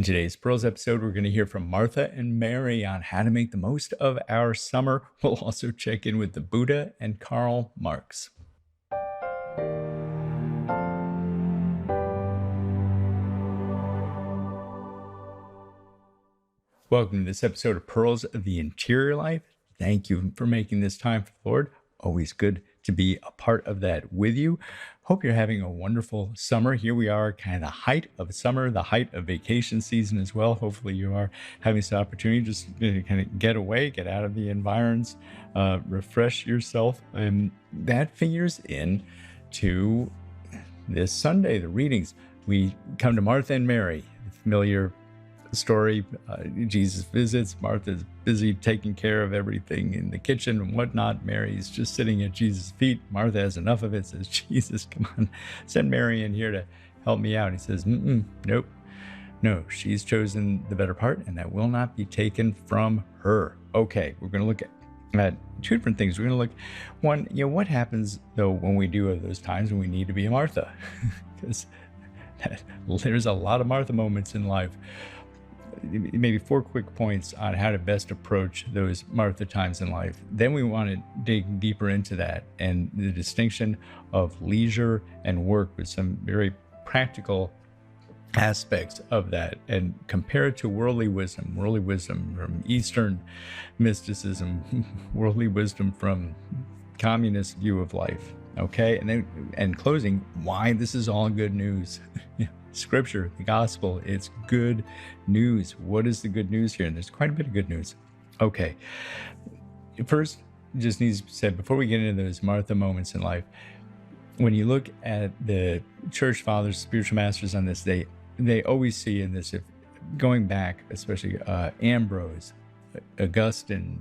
In today's Pearls episode, we're going to hear from Martha and Mary on how to make the most of our summer. We'll also check in with the Buddha and Karl Marx. Welcome to this episode of Pearls of the Interior Life. Thank you for making this time for the Lord. Always good to be a part of that with you. Hope you're having a wonderful summer. Here we are, kind of the height of summer, the height of vacation season as well. Hopefully you are having some opportunity just to kind of get away, get out of the environs, refresh yourself. And that figures in to this Sunday, the readings. We come to Martha and Mary, the familiar story. Jesus visits. Martha's busy taking care of everything in the kitchen and whatnot. Mary's just sitting at Jesus' feet. Martha has enough of it, says, Jesus, come on, send Mary in here to help me out. He says, nope, no, she's chosen the better part, and that will not be taken from her. Okay, we're going to look at two different things. We're going to look, one, what happens though when we do have those times when we need to be a Martha? Because there's a lot of Martha moments in life. Maybe 4 quick points on how to best approach those Martha times in life. Then we want to dig deeper into that and the distinction of leisure and work with some very practical aspects of that, and compare it to worldly wisdom from Eastern mysticism, worldly wisdom from communist view of life. Okay, and then and closing, why this is all good news. Scripture, the gospel, it's good news. What is the good news here? And there's quite a bit of good news. Okay, first, just needs to be said before we get into those Martha moments in life, when you look at the church fathers, spiritual masters on this day, they always see in this, if going back, especially Ambrose, Augustine,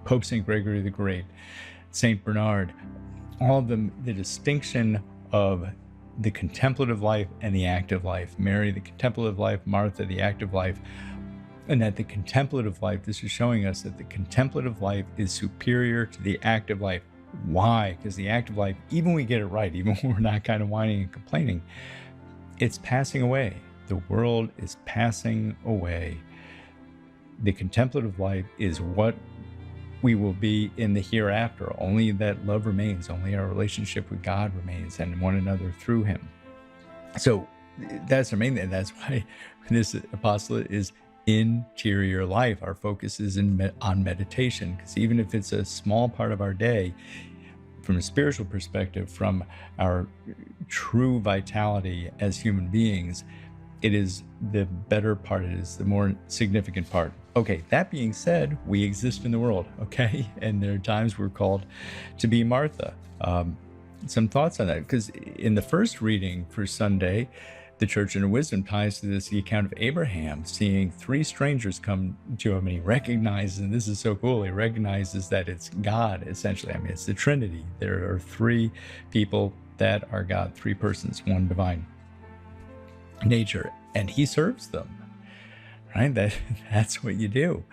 Pope St. Gregory the Great, St. Bernard, all of them, the distinction of the contemplative life and the active life. Mary, the contemplative life; Martha, the active life. And that the contemplative life, this is showing us that the contemplative life is superior to the active life. Why? Because the active life, even when we get it right, even when we're not kind of whining and complaining, it's passing away. The world is passing away. The contemplative life is what we will be in the hereafter. Only that love remains, only our relationship with God remains, and one another through him. So that's the main thing. That's why this apostolate is interior life. Our focus is on meditation, because even if it's a small part of our day, from a spiritual perspective, from our true vitality as human beings, it is the better part. It is the more significant part. Okay, that being said, we exist in the world, okay? And there are times we're called to be Martha. Some thoughts on that, because in the first reading for Sunday, the Church Inner Wisdom ties to this the account of Abraham seeing 3 strangers come to him, and he recognizes, and this is so cool, he recognizes that it's God, essentially. I mean, it's the Trinity. There are 3 people that are God, 3 persons, one divine nature, and he serves them. Right? That's what you do.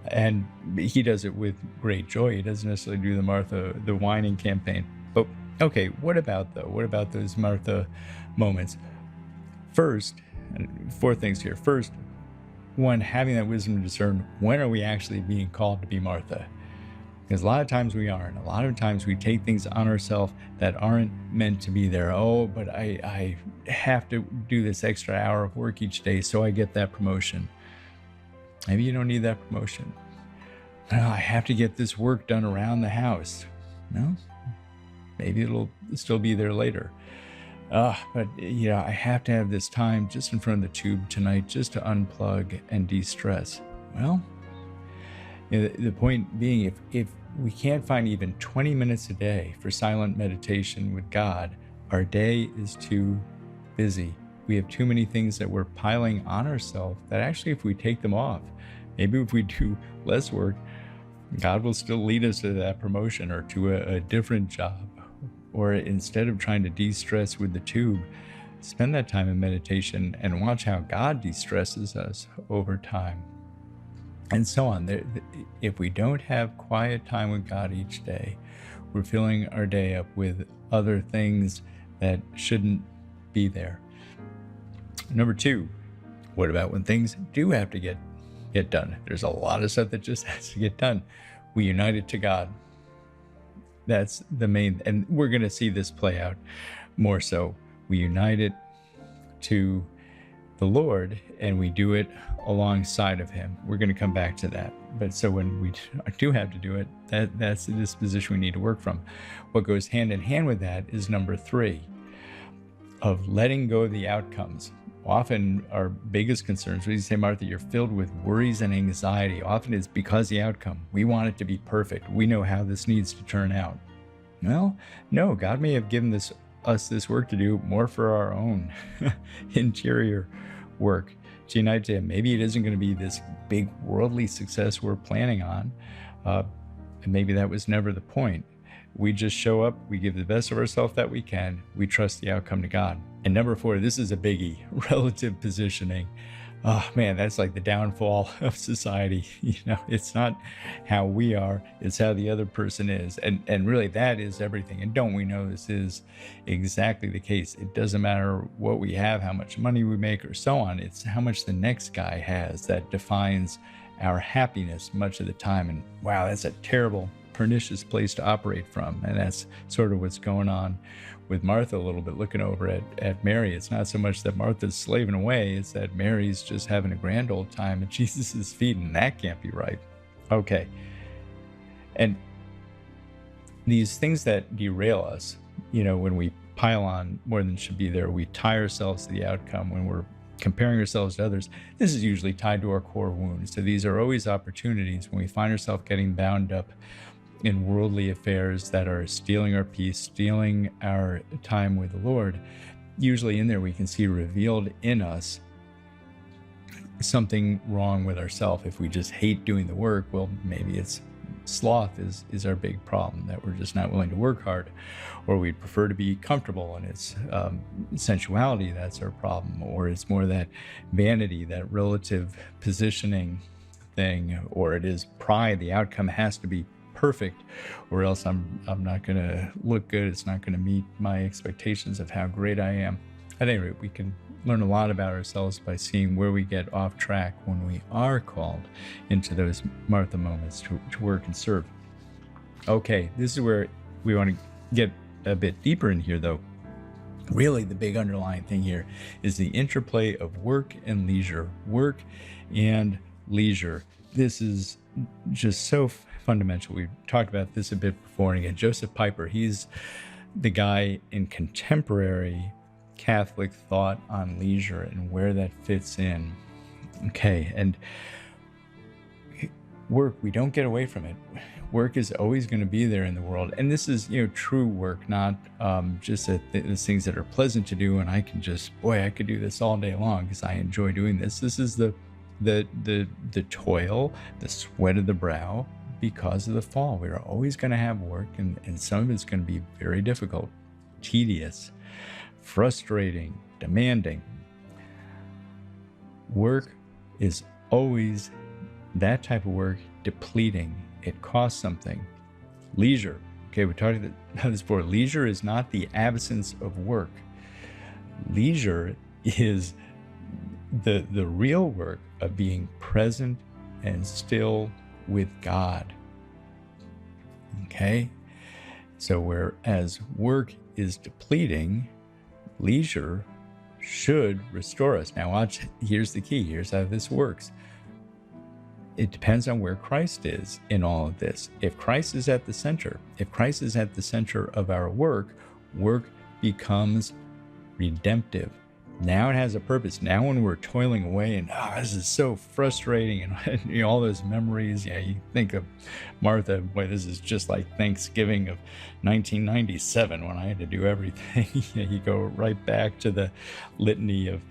And he does it with great joy. He doesn't necessarily do the Martha, the whining campaign. But okay, what about though? What about those Martha moments? First, and 4 things here. First, one, having that wisdom to discern, when are we actually being called to be Martha? Because a lot of times we aren't. A lot of times we take things on ourselves that aren't meant to be there. Oh, but I have to do this extra hour of work each day so I get that promotion. Maybe you don't need that promotion. No, I have to get this work done around the house. No, maybe it'll still be there later. But I have to have this time just in front of the tube tonight just to unplug and de-stress. Well, the point being, if we can't find even 20 minutes a day for silent meditation with God, our day is too busy. We have too many things that we're piling on ourselves that actually, if we take them off, maybe if we do less work, God will still lead us to that promotion or to a different job. Or instead of trying to de-stress with the tube, spend that time in meditation and watch how God de-stresses us over time. And so on. If we don't have quiet time with God each day, we're filling our day up with other things that shouldn't be there. Number 2, What about when things do have to get done? There's a lot of stuff that just has to get done. We unite it to God. That's the main, and we're going to see this play out more so. We unite it to the Lord, and we do it alongside of him. We're going to come back to that. But so when we do have to do it, that's the disposition we need to work from. What goes hand in hand with that is number 3, of letting go of the outcomes. Often our biggest concerns, when you say, Martha, you're filled with worries and anxiety, often it's because the outcome. We want it to be perfect. We know how this needs to turn out. Well, no, God may have given us this work to do more for our own interior work to unite to him. Maybe it isn't going to be this big worldly success we're planning on, and maybe that was never the point. We just show up, we give the best of ourselves that we can, we trust the outcome to God. And number 4, this is a biggie, relative positioning. Oh man, that's like the downfall of society. It's not how we are, it's how the other person is. And really that is everything. And don't we know this is exactly the case? It doesn't matter what we have, how much money we make or so on. It's how much the next guy has that defines our happiness much of the time. And wow, that's a terrible, pernicious place to operate from. And that's sort of what's going on with Martha a little bit, looking over at Mary. It's not so much that Martha's slaving away, it's that Mary's just having a grand old time at Jesus' feet, and that can't be right. Okay. And these things that derail us, when we pile on more than should be there, we tie ourselves to the outcome, when we're comparing ourselves to others, this is usually tied to our core wounds. So these are always opportunities when we find ourselves getting bound up in worldly affairs that are stealing our peace, stealing our time with the Lord. Usually in there we can see revealed in us something wrong with ourselves. If we just hate doing the work, well, maybe it's sloth is our big problem, that we're just not willing to work hard, or we'd prefer to be comfortable, and it's sensuality that's our problem, or it's more that vanity, that relative positioning thing, or it is pride. The outcome has to be perfect, or else I'm not going to look good. It's not going to meet my expectations of how great I am. At any rate, we can learn a lot about ourselves by seeing where we get off track when we are called into those Martha moments to work and serve. Okay, this is where we want to get a bit deeper in here, though. Really, the big underlying thing here is the interplay of work and leisure. Work and leisure. This is just so fundamental. We've talked about this a bit before. And again, Joseph Piper, he's the guy in contemporary Catholic thought on leisure and where that fits in. Okay, and work, we don't get away from it. Work is always going to be there in the world, and this is true work, not just the things that are pleasant to do, and I can just, I could do this all day long because I enjoy doing this. This is the toil, the sweat of the brow because of the fall. We're always going to have work, and some of it's going to be very difficult, tedious, frustrating, demanding. Work is always, that type of work, depleting. It costs something. Leisure. Okay, we talked about this before. Leisure is not the absence of work. Leisure is the real work of being present and still with God. Okay? So whereas work is depleting, leisure should restore us. Now watch, here's the key. Here's how this works. It depends on where Christ is in all of this. If Christ is at the center, of our work, work becomes redemptive. Now it has a purpose. Now when we're toiling away and this is so frustrating, and all those memories, you think of Martha, boy, this is just like Thanksgiving of 1997 when I had to do everything. You go right back to the litany of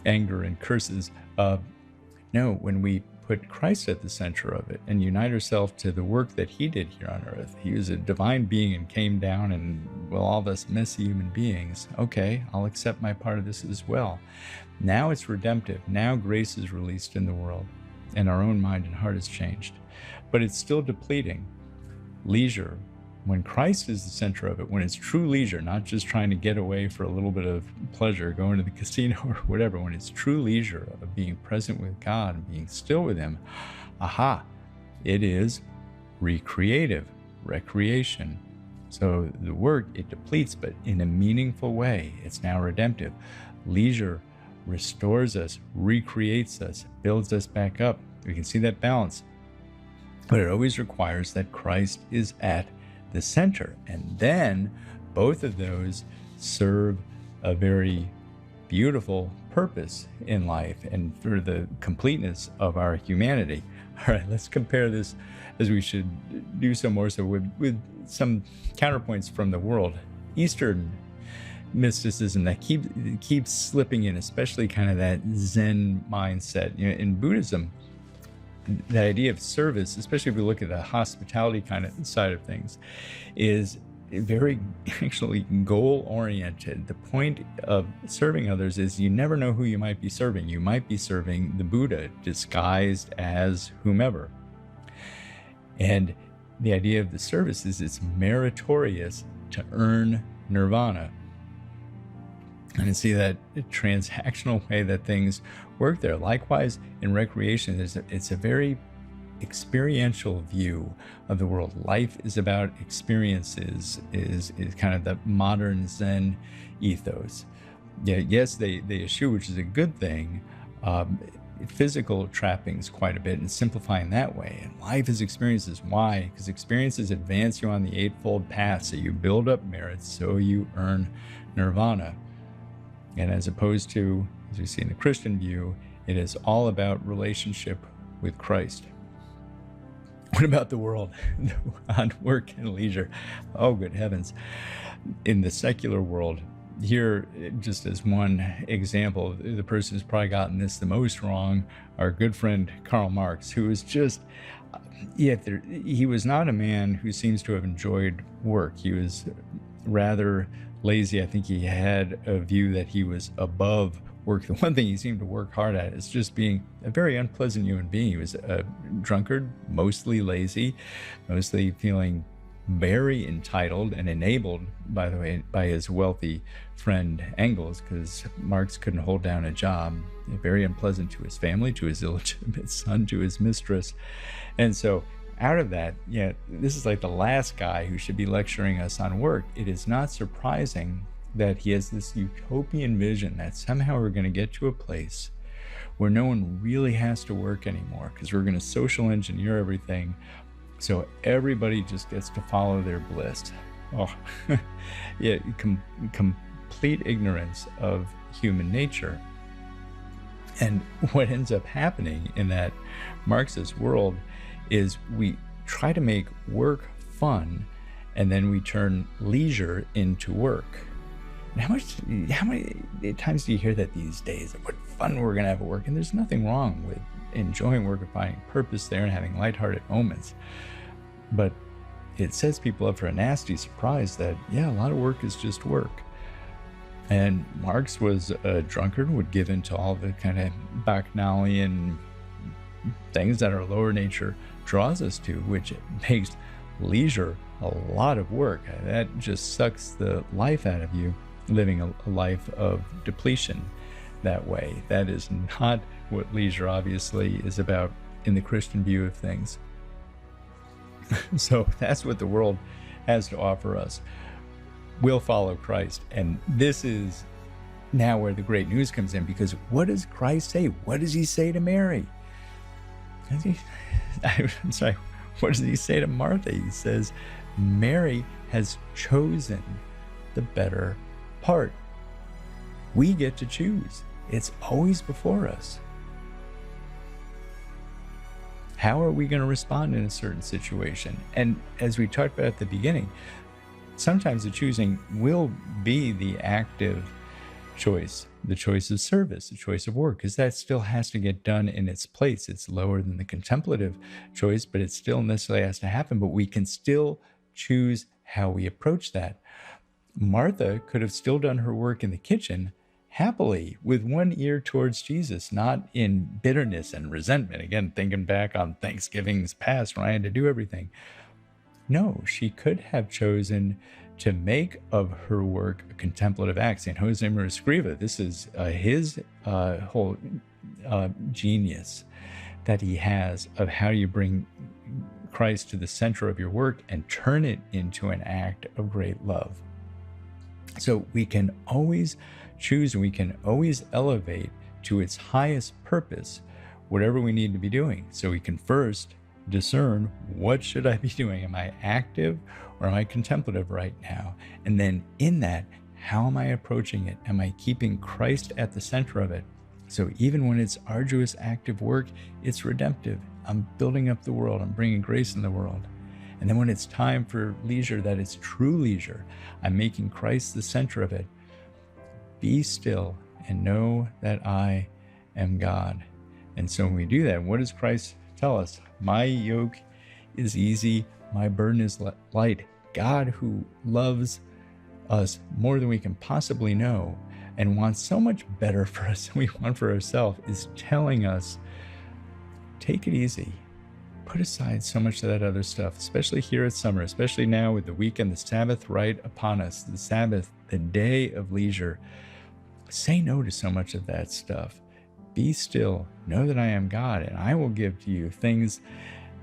anger and curses. No, when we put Christ at the center of it and unite ourselves to the work that he did here on earth. He was a divine being and came down, and all of us messy human beings. Okay, I'll accept my part of this as well. Now it's redemptive. Now grace is released in the world, and our own mind and heart is changed. But it's still depleting. Leisure When Christ is the center of it, when it's true leisure, not just trying to get away for a little bit of pleasure, going to the casino or whatever, when it's true leisure of being present with God and being still with Him, aha, it is recreative, recreation. So the work, it depletes, but in a meaningful way. It's now redemptive. Leisure restores us, recreates us, builds us back up. We can see that balance. But it always requires that Christ is at the center. And then both of those serve a very beautiful purpose in life and for the completeness of our humanity. All right, let's compare this, as we should do so more so, with some counterpoints from the world. Eastern mysticism that keeps slipping in, especially kind of that Zen mindset. In Buddhism, the idea of service, especially if we look at the hospitality kind of side of things, is very actually goal-oriented. The point of serving others is you never know who you might be serving. You might be serving the Buddha disguised as whomever. And the idea of the service is it's meritorious to earn nirvana. And to see that transactional way that things work there. Likewise, in recreation, it's a very experiential view of the world. Life is about experiences, is kind of the modern Zen ethos. Yeah, yes, they eschew, which is a good thing, physical trappings quite a bit and simplifying that way. And life is experiences. Why? Because experiences advance you on the eightfold path. So you build up merits, so you earn nirvana. And as opposed to, as we see in the Christian view, it is all about relationship with Christ. What about the world on work and leisure? Oh, good heavens. In the secular world, here, just as one example, the person who's probably gotten this the most wrong, our good friend Karl Marx, who is just, he was not a man who seems to have enjoyed work. He was rather lazy. I think he had a view that he was above work. The one thing he seemed to work hard at is just being a very unpleasant human being. He was a drunkard, mostly lazy, mostly feeling very entitled and enabled, by the way, by his wealthy friend Engels, because Marx couldn't hold down a job. Very unpleasant to his family, to his illegitimate son, to his mistress. And so out of that, this is like the last guy who should be lecturing us on work. It is not surprising that he has this utopian vision that somehow we're going to get to a place where no one really has to work anymore, because we're going to social engineer everything so everybody just gets to follow their bliss. Oh, yeah, complete ignorance of human nature. And what ends up happening in that Marxist world is we try to make work fun, and then we turn leisure into work. And how many times do you hear that these days? What fun we're going to have at work. And there's nothing wrong with enjoying work and finding purpose there and having lighthearted moments. But it sets people up for a nasty surprise that, a lot of work is just work. And Marx was a drunkard, would give in to all the kind of Bacchanalian things that our lower nature draws us to, which makes leisure a lot of work. That just sucks the life out of you, living a life of depletion that way. That is not what leisure obviously is about in the Christian view of things. So that's what the world has to offer us. We'll follow Christ. And this is now where the great news comes in, because what does Christ say? What does he say to Mary? I'm sorry, what does he say to Martha? He says, Mary has chosen the better part. We get to choose. It's always before us. How are we going to respond in a certain situation? And as we talked about at the beginning, sometimes the choosing will be the active choice, the choice of service, the choice of work, because that still has to get done in its place. It's lower than the contemplative choice, but it still necessarily has to happen. But we can still choose how we approach that. Martha could have still done her work in the kitchen happily, with one ear towards Jesus, not in bitterness and resentment. Again, thinking back on Thanksgivings past when I had to do everything. No, she could have chosen to make of her work a contemplative act. St. Josemaria Escriva, this is his whole genius that he has of how you bring Christ to the center of your work and turn it into an act of great love. So we can always choose and we can always elevate to its highest purpose whatever we need to be doing. So we can first discern, what should I be doing? Am I active or am I contemplative right now? And then in that, how am I approaching it? Am I keeping Christ at the center of it? So even when it's arduous, active work, it's redemptive. I'm building up the world. I'm bringing grace in the world. And then when it's time for leisure, that is true leisure, I'm making Christ the center of it. Be still and know that I am God. And so when we do that, what does Christ tell us? My yoke is easy, my burden is light. God, who loves us more than we can possibly know and wants so much better for us than we want for ourselves, is telling us, take it easy. Put aside so much of that other stuff, especially here at summer, especially now with the weekend, the Sabbath right upon us, the Sabbath, the day of leisure. Say no to so much of that stuff. Be still, know that I am God, and I will give to you things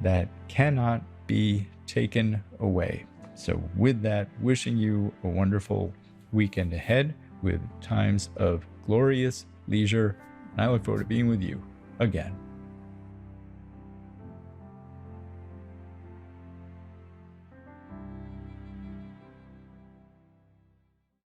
that cannot be taken away. So with that, wishing you a wonderful weekend ahead with times of glorious leisure. And I look forward to being with you again.